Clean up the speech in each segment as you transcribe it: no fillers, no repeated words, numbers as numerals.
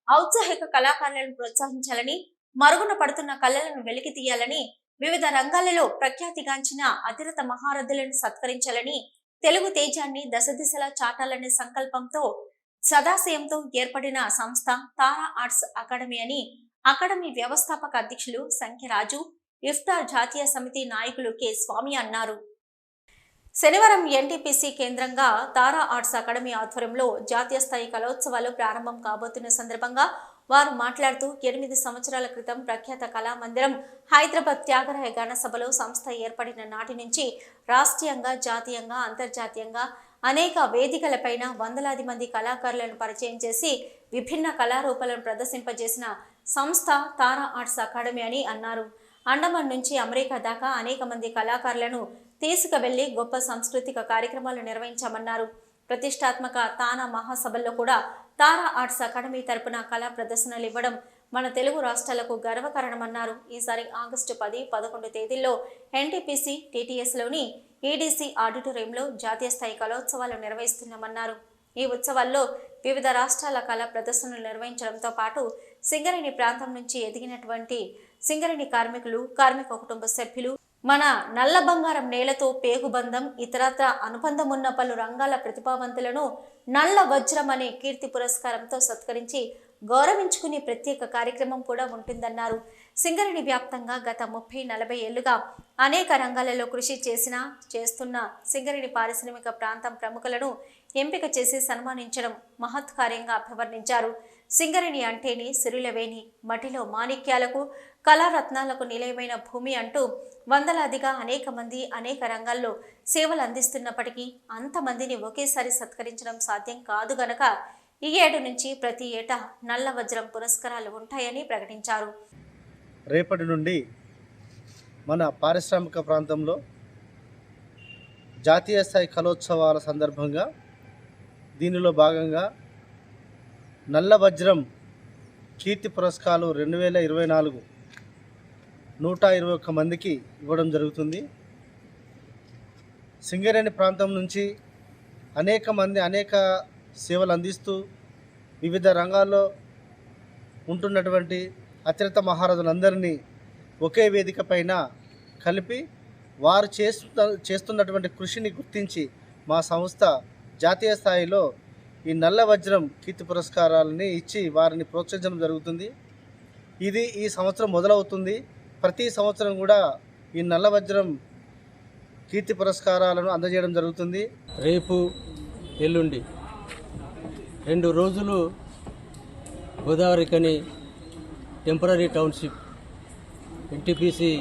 ఔత్సాహిక కళాకారులను ప్రోత్సహించాలని, మరుగున పడుతున్న కళలను వెలికి తీయాలని, వివిధ రంగాలలో ప్రఖ్యాతిగాంచిన అతిరథ మహారథులను సత్కరించాలని, తెలుగు తేజాన్ని దశదిశలా చాటాలనే సంకల్పంతో సదాశయంతో ఏర్పడిన సంస్థ తారా ఆర్ట్స్ అకాడమీ అని అకాడమీ వ్యవస్థాపక అధ్యక్షులు సంఖ్యరాజు, ఇఫ్తార్ జాతీయ సమితి నాయకులు కె స్వామి అన్నారు. శనివారం ఎన్టీపీసీ కేంద్రంగా తారా ఆర్ట్స్ అకాడమీ ఆధ్వర్యంలో జాతీయ స్థాయి కళోత్సవాలు ప్రారంభం కాబోతున్న సందర్భంగా వారు మాట్లాడుతూ 8 సంవత్సరాల క్రితం ప్రఖ్యాత కళామందిరం హైదరాబాద్ త్యాగరాయ గాన సభలో సంస్థ ఏర్పడిన నాటి నుంచి రాష్ట్రీయంగా, జాతీయంగా, అంతర్జాతీయంగా అనేక వేదికలపైన వందలాది మంది కళాకారులను పరిచయం చేసి విభిన్న కళారూపాలను ప్రదర్శింపజేసిన సంస్థ తారా ఆర్ట్స్ అకాడమీ అని అన్నారు. అండమాన్ నుంచి అమెరికా దాకా అనేక మంది కళాకారులను తీసుకువెళ్లి గొప్ప సాంస్కృతిక కార్యక్రమాలు నిర్వహించామన్నారు. ప్రతిష్టాత్మక తానా మహాసభల్లో కూడా తారా ఆర్ట్స్ అకాడమీ తరపున కళా ప్రదర్శనలు ఇవ్వడం మన తెలుగు రాష్ట్రాలకు గర్వకారణమన్నారు. ఈసారి ఆగస్టు 10, 11 తేదీల్లో ఎన్టీపీసీ టీటీఎస్లోని ఈడీసీ ఆడిటోరియంలో జాతీయ స్థాయి కళోత్సవాలు నిర్వహిస్తున్నామన్నారు. ఈ ఉత్సవాల్లో వివిధ రాష్ట్రాల కళా ప్రదర్శనలు నిర్వహించడంతో పాటు సింగరేణి ప్రాంతం నుంచి ఎదిగినటువంటి సింగరేణి కార్మికులు, కార్మిక కుటుంబ సభ్యులు, మన నల్ల బంగారం నేలతో పేగుబంధం, ఇతరత్ర అనుబంధం ఉన్న పలు రంగాల ప్రతిభావంతులను నల్ల వజ్రం అనే కీర్తి పురస్కారంతో సత్కరించి గౌరవించుకునే ప్రత్యేక కార్యక్రమం కూడా ఉంటుందన్నారు. సింగరేణి వ్యాప్తంగా గత 30-40 ఏళ్లుగా అనేక రంగాలలో కృషి చేస్తున్న సింగరేణి పారిశ్రామిక ప్రాంతం ప్రముఖులను ఎంపిక చేసి సన్మానించడం మహత్కార్యంగా అభివర్ణించారు. సింగరేణి అంటేనే సిరులవేణి, మట్టిలో మాణిక్యాలకు, కళారత్నాలకు నిలయమైన భూమి అంటూ వందలాదిగా అనేక మంది అనేక రంగాల్లో సేవలు అందిస్తున్నప్పటికీ అంతమందిని ఒకేసారి సత్కరించడం సాధ్యం కాదు గనక ఈ ఏడు నుంచి ప్రతి ఏటా నల్ల వజ్రం పురస్కారాలు ఉంటాయని ప్రకటించారు. రేపటి నుండి మన పారిశ్రామిక ప్రాంతంలో జాతీయ స్థాయి కళోత్సవాల సందర్భంగా దీనిలో భాగంగా నల్ల వజ్రం కీర్తి పురస్కారాలు 2024 121 మందికి ఇవ్వడం జరుగుతుంది. సింగరేణి ప్రాంతం నుంచి అనేక మంది అనేక సేవలు అందిస్తూ వివిధ రంగాల్లో ఉంటున్నటువంటి అతిరథ మహారథులందరినీ ఒకే వేదిక పైన కలిపి వారు చేస్తున్నటువంటి కృషిని గుర్తించి మా సంస్థ జాతీయ స్థాయిలో ఈ నల్ల వజ్రం కీర్తి పురస్కారాలని ఇచ్చి వారిని ప్రోత్సహించడం జరుగుతుంది. ఇది ఈ సంవత్సరం మొదలవుతుంది. ప్రతి సంవత్సరం కూడా ఈ నల్ల వజ్రం కీర్తి పురస్కారాలను అందజేయడం జరుగుతుంది. రేపు ఎల్లుండి 2 రోజులు Godavarikhani temporary township NTPC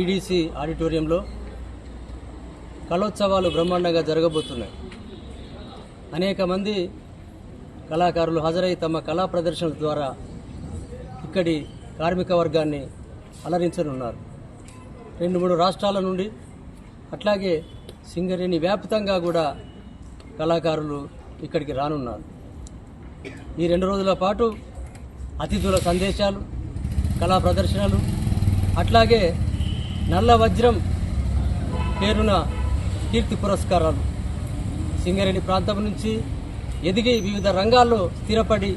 EDC ఆడిటోరియంలో కళోత్సవాలు బ్రహ్మాండంగా జరగబోతున్నాయి. అనేక మంది కళాకారులు హాజరై తమ కళా ప్రదర్శనల ద్వారా ఇక్కడి కార్మిక వర్గాన్ని అలరించనున్నారు. 2-3 రాష్ట్రాల నుండి అట్లాగే సింగరేణి వ్యాప్తంగా కూడా కళాకారులు ఇక్కడికి రానున్నారు. ఈ 2 రోజుల పాటు అతిథుల సందేశాలు, కళా ప్రదర్శనలు, అట్లాగే నల్ల వజ్రం పేరున కీర్తి పురస్కారాలు సింగరేణి ప్రాంతం నుంచి ఎదిగి వివిధ రంగాల్లో స్థిరపడి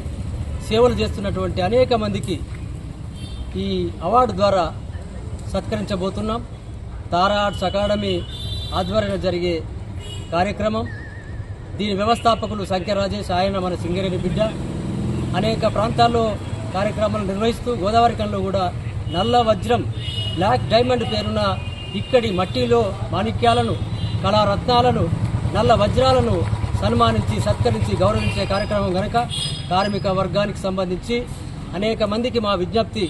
సేవలు చేస్తున్నటువంటి అనేక మందికి ఈ అవార్డు ద్వారా సత్కరించబోతున్నాం. తారా ఆర్ట్స్ అకాడమీ ఆధ్వర్యంలో జరిగే కార్యక్రమం. దీని వ్యవస్థాపకులు సంఖ్యరాజేష్, ఆయన మన సింగరేణి బిడ్డ. అనేక ప్రాంతాల్లో కార్యక్రమాలు నిర్వహిస్తూ గోదావరికంలో కూడా నల్ల వజ్రం, బ్లాక్ డైమండ్ పేరున ఇక్కడి మట్టిలో మాణిక్యాలను, కళారత్నాలను, నల్ల వజ్రాలను సన్మానించి సత్కరించి గౌరవించే కార్యక్రమం కనుక కార్మిక వర్గానికి సంబంధించి అనేక మందికి మా విజ్ఞప్తి,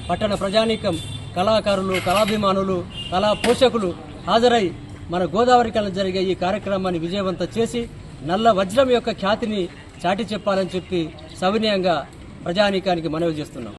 పట్టణ ప్రజానీకం, కళాకారులు, కళాభిమానులు, కళా పోషకులు హాజరై మన గోదావరికలో జరిగే ఈ కార్యక్రమాన్ని విజయవంతం చేసి నల్ల వజ్రం యొక్క ఖ్యాతిని చాటి చెప్పాలని చెప్పి సవినయంగా ప్రజానీకానికి మనవి చేస్తున్నాం.